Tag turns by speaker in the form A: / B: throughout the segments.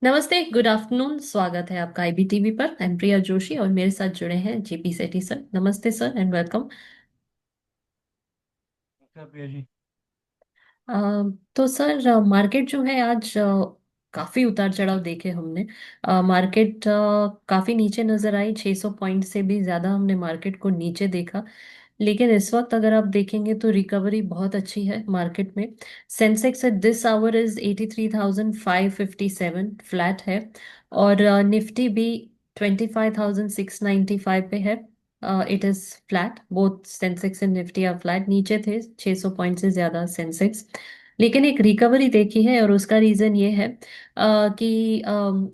A: नमस्ते, good afternoon. स्वागत है आपका आईबीटीवी पर। आई एम प्रिया जोशी और मेरे साथ जुड़े हैं जेपी सेठी सर। नमस्ते सर एंड वेलकम।
B: अच्छा प्रिया जी।
A: अ, तो सर, मार्केट जो है आज काफी उतार चढ़ाव देखे हमने। मार्केट काफी नीचे नजर आई, 600 पॉइंट से भी ज्यादा हमने मार्केट को नीचे देखा। लेकिन इस वक्त अगर आप देखेंगे तो रिकवरी बहुत अच्छी है मार्केट में। Sensex at this hour is 83,557 flat है। और निफ्टी भी 25,695 पे है। It is flat, both Sensex and Nifty are flat. नीचे थे 600 पॉइंट से ज्यादा सेंसेक्स। लेकिन एक रिकवरी देखी है और उसका रीजन ये है कि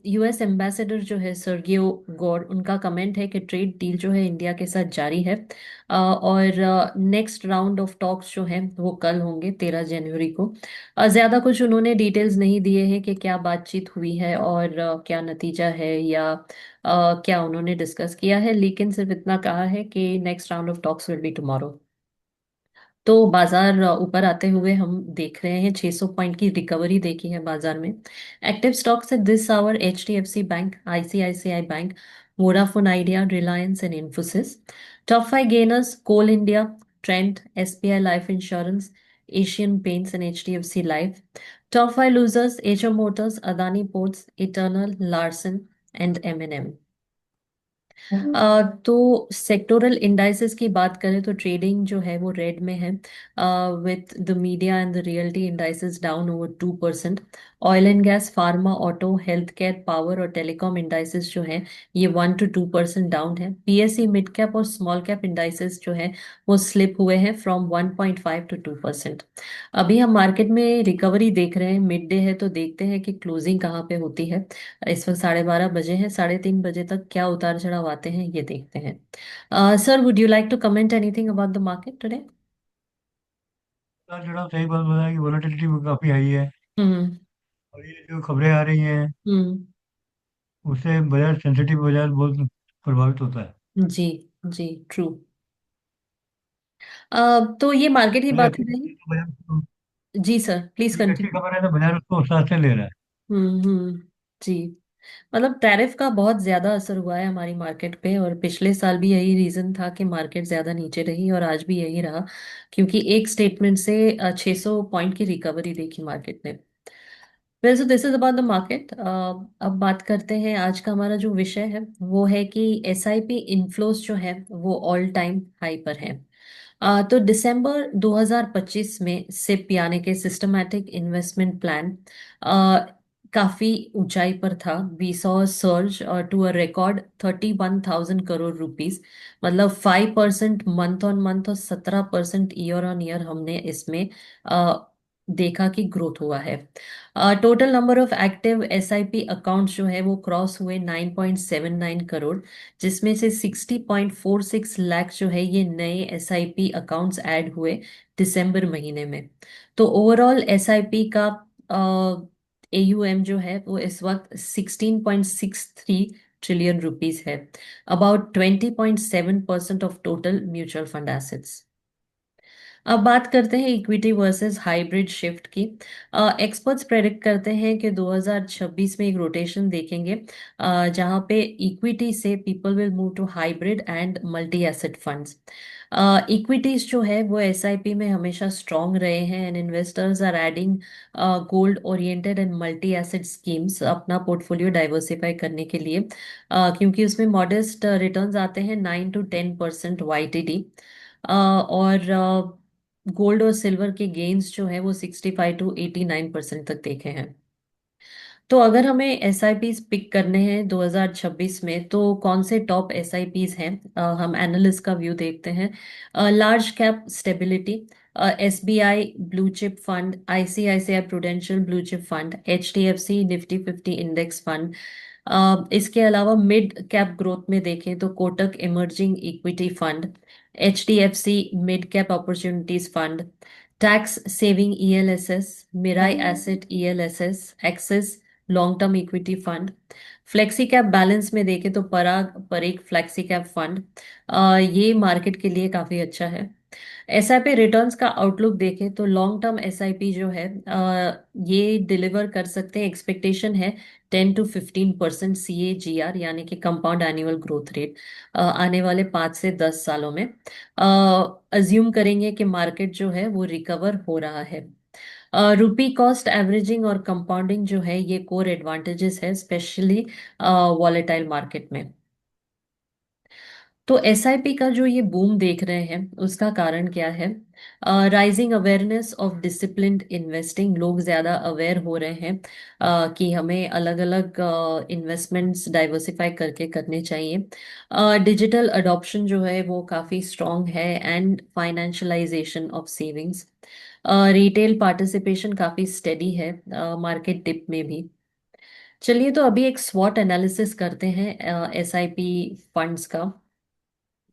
A: यूएस एम्बेसडर जो है सर्गियो गौर, उनका कमेंट है कि ट्रेड डील जो है इंडिया के साथ जारी है। और नेक्स्ट राउंड ऑफ टॉक्स जो है वो कल होंगे 13 जनवरी को। ज्यादा कुछ उन्होंने डिटेल्स नहीं दिए हैं कि क्या बातचीत हुई है और क्या नतीजा है या क्या उन्होंने डिस्कस किया है, लेकिन सिर्फ इतना कहा है कि next round of talks will be tomorrow. तो बाजार ऊपर आते हुए हम देख रहे हैं, 600 पॉइंट की रिकवरी देखी है बाजार में। एक्टिव स्टॉक्स है this hour HDFC Bank, ICICI Bank, Vodafone Idea, Reliance and Infosys. Top five gainers: Coal India, Trent, SBI Life Insurance, Asian Paints and HDFC Life. Top five losers: Hero Motors, Adani Ports, Eternal, Larsen and M. तो sectoral indices की बात करें तो trading जो है वो red में है, with the media and the realty indices down over 2%। Oil and gas, pharma, auto, health care, power और टेलीकॉम इंडाइसेस जो है ये 1 to 2% डाउन है। पीएसई मिड कैप और स्मॉल कैप इंडाइसेस जो है वो स्लिप हुए हैं फ्रॉम 1.5 to 2%। अभी हम मार्केट में रिकवरी देख रहे हैं, मिड डे है तो देखते हैं कि क्लोजिंग कहाँ पे होती है। इस वक्त 12:30 बजे हैं, 3:30 बजे तक क्या उतार चढ़ाव आते हैं ये देखते हैं। Sir, would you like to comment anything about the market today?
B: उतार चढ़ाव सही बात बताया कि वोलेटिलिटी काफी हाई है।
A: हम्म।
B: और ये जो खबरें आ रही हैं
A: हम्म।
B: उससे बाजार सेंसिटिव बाजार बहुत प्रभावित होता है।
A: जी। जी, ट्रू। तो ये मार्केट की
B: कोई
A: बात
B: अच्छी
A: रही।
B: खबर है तो बाजार उसको
A: जी सर, प्लीज
B: कोई अच्छी
A: कंटिन्यू।
B: खबर है तो बाजार उसको उत्साह से ले रहा है।
A: हम्म। जी। मतलब टैरिफ का बहुत ज्यादा असर हुआ है हमारी मार्केट पे, और पिछले साल भी यही रीजन था कि मार्केट ज्यादा नीचे रही और आज भी यही रहा, क्योंकि एक स्टेटमेंट से 600 पॉइंट की रिकवरी देखी मार्केट ने। Well, so this is about the market. अब बात करते हैं, आज का हमारा जो विषय है वो है कि एसआईपी इनफ्लोज जो है वो ऑल टाइम हाई पर है। तो दिसंबर 2025 में सिप यानी कि सिस्टमैटिक इन्वेस्टमेंट प्लान काफी ऊंचाई पर था। We saw surge to a record 31,000 crore rupees. मतलब 5% मंथ ऑन मंथ और 17% ईयर ऑन ईयर हमने इसमें देखा कि ग्रोथ हुआ है। Total number of active SIP accounts जो है वो क्रॉस हुए 9.79 करोड़, जिसमें से 60.46 लाख जो है ये नए एसआईपी अकाउंट्स ऐड हुए दिसंबर महीने में। तो ओवरऑल एसआईपी का एयूएम जो है वो इस वक्त 16.63 ट्रिलियन रुपीस है, about 20.7% of total mutual fund assets. अब बात करते हैं इक्विटी वर्सेस हाइब्रिड शिफ्ट की। एक्सपर्ट्स प्रेडिक्ट करते हैं कि 2026 में एक रोटेशन देखेंगे, जहां पे इक्विटी से people will move to hybrid and multi asset funds. Equities जो है वो एसआईपी में हमेशा स्ट्रांग रहे हैं and investors are adding gold oriented and multi asset schemes अपना पोर्टफोलियो डाइवर्सिफाई करने के लिए, क्योंकि उसमें मॉडेस्ट रिटर्न्स आते हैं 9 to 10% YTD। और गोल्ड और सिल्वर के गेन्स जो है वो 65 to 89% तक देखे हैं। तो अगर हमें एस आई पीज पिक करने हैं 2026 में, तो कौन से टॉप एस आई पीज हैं? हम एनालिस्ट का व्यू देखते हैं। Large cap stability, S B I blue chip fund, ICICI Prudential blue chip fund, H D F C Nifty 50 index fund. इसके अलावा मिड कैप ग्रोथ में देखें तो Kotak emerging equity fund, H D F C mid cap opportunities fund, tax saving ELSS, Mirae asset ELSS, Axis long term equity fund. Flexi cap balance में देखें तो पराग पर एक फ्लेक्सी कैप फंड, ये market के लिए काफी अच्छा है। एसआईपी रिटर्न्स का आउटलुक देखें तो लॉन्ग टर्म एसआईपी जो है ये डिलीवर कर सकते हैं, एक्सपेक्टेशन है 10 to 15% CAGR यानी कि कंपाउंड एनुअल ग्रोथ रेट आने वाले 5 से 10 सालों में। अज्यूम करेंगे कि मार्केट जो है वो रिकवर हो रहा है। रुपी कॉस्ट एवरेजिंग और कंपाउंडिंग जो है ये कोर एडवांटेजेस है, स्पेशली वॉलेटाइल मार्केट में। तो एसआईपी का जो ये बूम देख रहे हैं उसका कारण क्या है? Rising awareness of disciplined investing, लोग ज्यादा अवेयर हो रहे हैं कि हमें अलग अलग इन्वेस्टमेंट्स डाइवर्सिफाई करके करने चाहिए। डिजिटल अडॉप्शन जो है वो काफी स्ट्रांग है, and financialisation of savings. Retail participation काफी स्टेडी है मार्केट डिप में भी। चलिए तो अभी एक स्वॉट एनालिसिस करते हैं एसआईपी फंड्स का।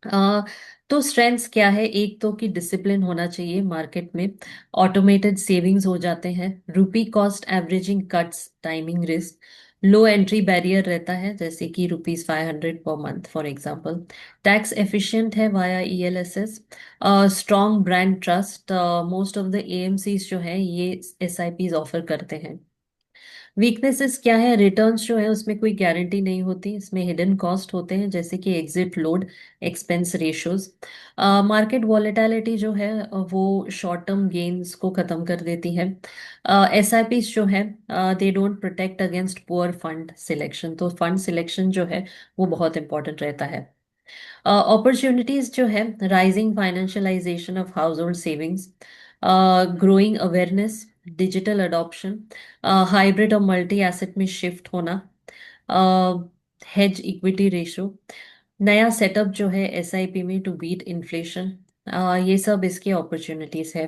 A: अ, तो स्ट्रेंथ्स क्या है? एक तो कि डिसिप्लिन होना चाहिए मार्केट में, ऑटोमेटेड सेविंग्स हो जाते हैं, rupee cost averaging cuts timing risk, low entry barrier रहता है जैसे कि ₹500 पर month for example, tax efficient है via ELSS, strong brand trust. Most of the AMCs जो है ये SIPs ऑफर करते हैं। वीकनेसेस क्या है? रिटर्न्स जो है उसमें कोई गारंटी नहीं होती, इसमें हिडन कॉस्ट होते हैं जैसे कि exit load, expense ratios. Market volatility जो है वो शॉर्ट टर्म गेन्स को खत्म कर देती है। SIPs जो है they don't protect against poor fund selection, तो फंड सिलेक्शन जो है वो बहुत इंपॉर्टेंट रहता है। अपॉर्चुनिटीज जो है, rising financialisation of house hold savings, growing awareness, digital adoption, hybrid और मल्टी एसेट में शिफ्ट होना, हेज इक्विटी रेशो, नया सेटअप जो है SIP में टू बीट इन्फ्लेशन, ये सब इसके अपॉर्चुनिटीज है।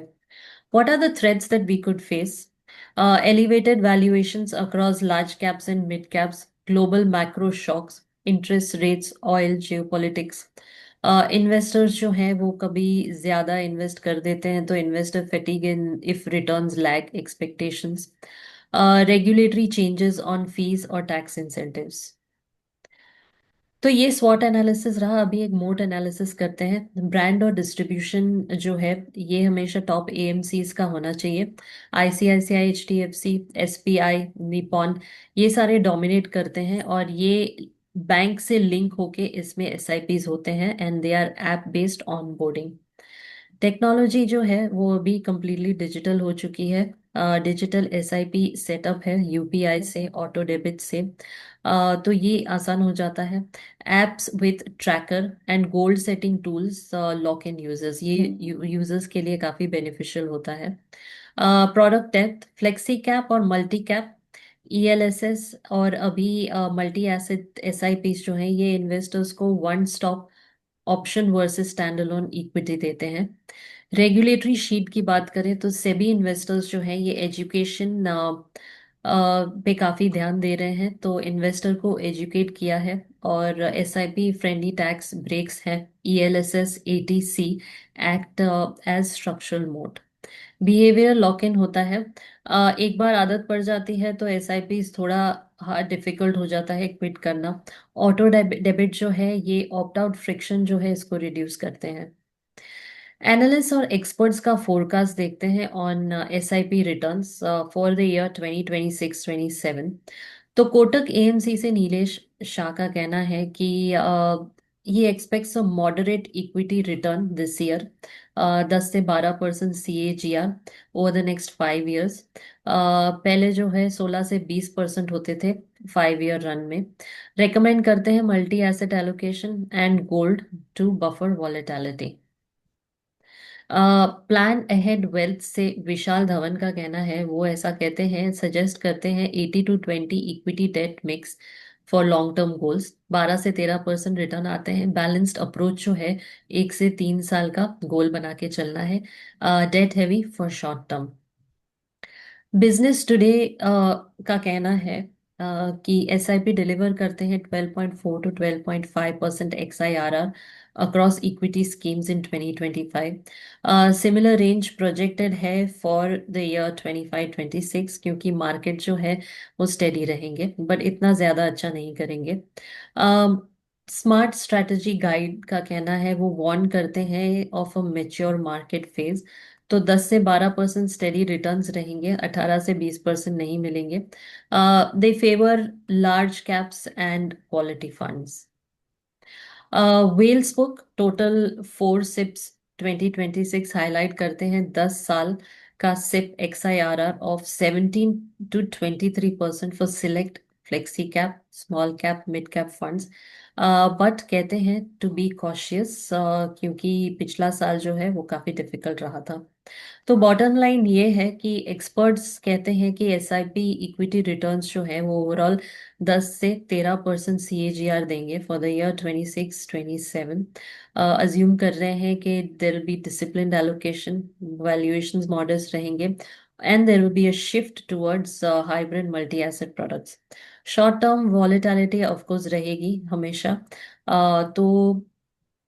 A: What are the threats that we could face? Elevated valuations across large caps and mid caps, global macro shocks, interest rates, oil, geopolitics. Investors जो हैं वो कभी ज्यादा इन्वेस्ट कर देते हैं तो investor fatigue in if returns lag expectations, regulatory changes on fees और टैक्स इंसेंटिव्स। तो ये स्वॉट एनालिसिस रहा। अभी एक मोड एनालिसिस करते हैं। ब्रांड और डिस्ट्रीब्यूशन जो है ये हमेशा टॉप AMCs का होना चाहिए। ICICI, HDFC, SBI, निपॉन, ये सारे डोमिनेट करते हैं और ये बैंक से लिंक होके इसमें SIPs होते हैं, and they are app based on boarding. Technology जो है वो अभी कंप्लीटली डिजिटल हो चुकी है। डिजिटल SIP सेटअप है UPI से, ऑटो डेबिट से। तो ये आसान हो जाता है। Apps with tracker and gold setting tools lock in users, ये यूजर्स के लिए काफ़ी बेनिफिशियल होता है। प्रोडक्ट डेप्थ, फ्लेक्सी कैप और मल्टी कैप, ELSS और अभी मल्टी एसेट SIPs जो हैं ये इन्वेस्टर्स को one stop option versus stand alone equity देते हैं। रेगुलेटरी शीट की बात करें तो सेबी इन्वेस्टर्स जो हैं ये एजुकेशन पे काफ़ी ध्यान दे रहे हैं, तो इन्वेस्टर को एजुकेट किया है। और SIP फ्रेंडली टैक्स ब्रेक्स हैं, ELSS ATC act as structural mode. Behaviour lock in होता है। एक बार आदत पड़ जाती है तो SIP थोड़ा हार्ड डिफिकल्ट हो जाता है क्विट करना। ऑटो डेबिट जो है ये ऑप्ट आउट फ्रिक्शन जो है इसको रिड्यूस करते हैं। एनालिस्ट और एक्सपर्ट्स का फोरकास्ट देखते हैं on SIP returns for the year 2026-27। तो कोटक AMC से नीलेश शाह का कहना है कि ये aspects a moderate equity return this year, 10 से 12% CAGR over the next 5 years। पहले जो है 16 से 20% होते थे 5 year रन में। रेकमेंड करते हैं multi asset allocation and gold to buffer volatility. Plan ahead wealth से विशाल धवन का कहना है, वो ऐसा कहते हैं, सजेस्ट करते हैं 80-20 equity debt mix for long term goals, 12 से 13% रिटर्न आते हैं। बैलेंस्ड अप्रोच जो है 1 से 3 साल का गोल बना के चलना है। Debt heavy for short term. Business today का कहना है कि SIP डिलीवर करते हैं 12.4 to 12.5% XIRR across equity schemes in 2025। Similar range projected है फॉर द ईयर 25-26, क्योंकि मार्केट जो है वो स्टेडी रहेंगे बट इतना ज़्यादा अच्छा नहीं करेंगे। स्मार्ट स्ट्रैटेजी गाइड का कहना है, वो वार्न करते हैं of a mature market phase. तो 10 से 12% स्टेडी रिटर्न्स रहेंगे, 18 से 20% नहीं मिलेंगे। They favour large caps and quality funds. वेल्स बुक टोटल 4 सिप्स 2026 हाईलाइट करते हैं 10 साल का SIP XIRR of 17 to 23% for select flexi cap, small cap, mid cap funds. But कहते हैं टू बी कॉशियस, क्योंकि पिछला साल जो है वो काफी डिफिकल्ट रहा था। तो बॉटम लाइन ये है कि एक्सपर्ट्स कहते हैं कि SIP इक्विटी रिटर्न्स जो है वो ओवरऑल 10 से 13% CAGR देंगे फॉर द ईयर 26-27। अज्यूम कर रहे हैं कि there will be disciplined allocation, valuations modest रहेंगे, and there will be a shift towards hybrid multi asset products. Short term volatility of course रहेगी हमेशा। तो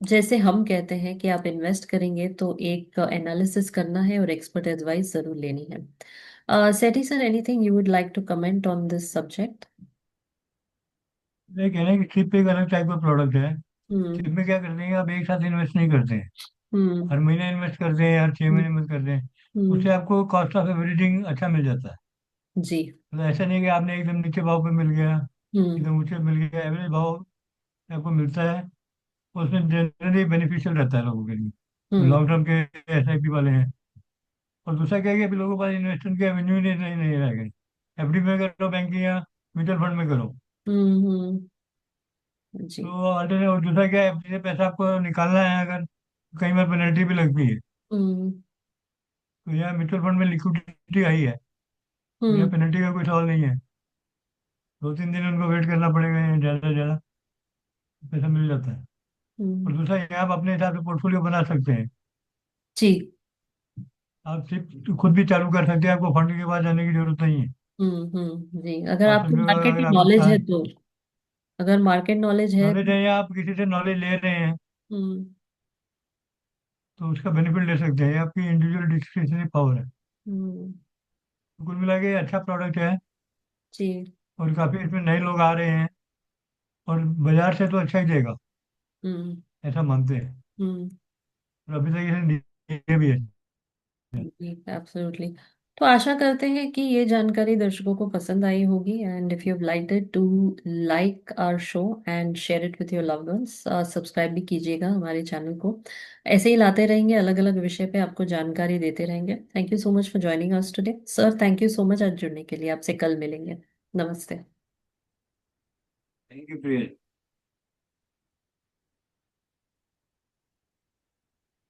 A: जैसे हम कहते हैं कि आप इन्वेस्ट करेंगे तो एक एनालिसिस करना है और एक्सपर्ट एडवाइस जरूर लेनी है। Sethi sir, anything you would like to comment on this subject?
B: ये कह रहे हैं कि सिप एक अलग टाइप का प्रोडक्ट है। सिप
A: हम्म।
B: में क्या करते हैं कि आप एक साथ इन्वेस्ट नहीं करते हैं,
A: हम्म।
B: हर महीने इन्वेस्ट करते हैं, हर 6 महीने इन्वेस्ट करते हैं। उससे
A: हम्म।
B: आपको कॉस्ट ऑफ एवरेजिंग अच्छा मिल जाता है।
A: जी।
B: मतलब ऐसा नहीं है कि आपने एकदम नीचे भाव पे मिल गया,
A: हम्म।
B: एकदम ऊंचे मिल गया, एवरेज भाव आपको मिलता है। उसमें जनरली बेनिफिशियल रहता है लोगों के लिए, तो
A: हम्म।
B: लॉन्ग टर्म के SIP वाले हैं। और दूसरा क्या है कि अभी लोगों के पास इन्वेस्टमेंट के एवेन्यू ही नहीं रह गए। FD में करो, बैंकिंग या म्यूचुअल फंड में करो।
A: हम्म। जी।
B: तो अल्टरनेट, और दूसरा क्या है, FD से पैसा आपको निकालना है अगर, कई बार पेनल्टी भी लगती है।
A: हम्म।
B: तो यहाँ म्यूचुअल फंड में लिक्विडिटी आई है, तो यहाँ
A: हम्म।
B: पेनल्टी का कोई सवाल नहीं है। 2-3 दिन उनको वेट करना पड़ेगा, ज़्यादा से ज़्यादा पैसा मिल जाता है। और
A: हम्म।
B: दूसरा यहाँ आप अपने हिसाब से पोर्टफोलियो बना सकते हैं।
A: जी।
B: आप सिर्फ खुद भी चालू कर सकते हैं, आपको फंड के पास जाने की जरूरत नहीं है।
A: जी, अगर
B: आप
A: आपको
B: समझो,
A: मार्केट की
B: अगर आप
A: नॉलेज है
B: चाहें,
A: तो। अगर मार्केट नॉलेज है
B: नॉलेज
A: तो।
B: है या आप किसी से नॉलेज ले रहे हैं,
A: हम्म।
B: तो उसका बेनिफिट ले सकते हैं। ये आपकी इंडिविजुअल डिस्क्रिशनरी पावर है।
A: हम्म।
B: तो कुल मिला के ये अच्छा प्रोडक्ट है,
A: जी।
B: और काफ़ी इसमें नए लोग आ रहे हैं, और बाजार से तो अच्छा ही देगा,
A: हम्म।
B: ऐसा मानते हैं।
A: हम्म।
B: और अभी तक इसे दिए भी है।
A: जी, एब्सोल्युटली। तो आशा करते हैं कि ये जानकारी दर्शकों को पसंद आई होगी, and if you have liked it, to like our show and share it with your loved ones. Subscribe भी कीजिएगा हमारे चैनल को। ऐसे ही लाते रहेंगे, अलग अलग विषय पे आपको जानकारी देते रहेंगे। Thank you so much for joining us today sir. Thank you so much आज जुड़ने के लिए। आपसे कल मिलेंगे। नमस्ते।
B: थैंक यू प्रिय।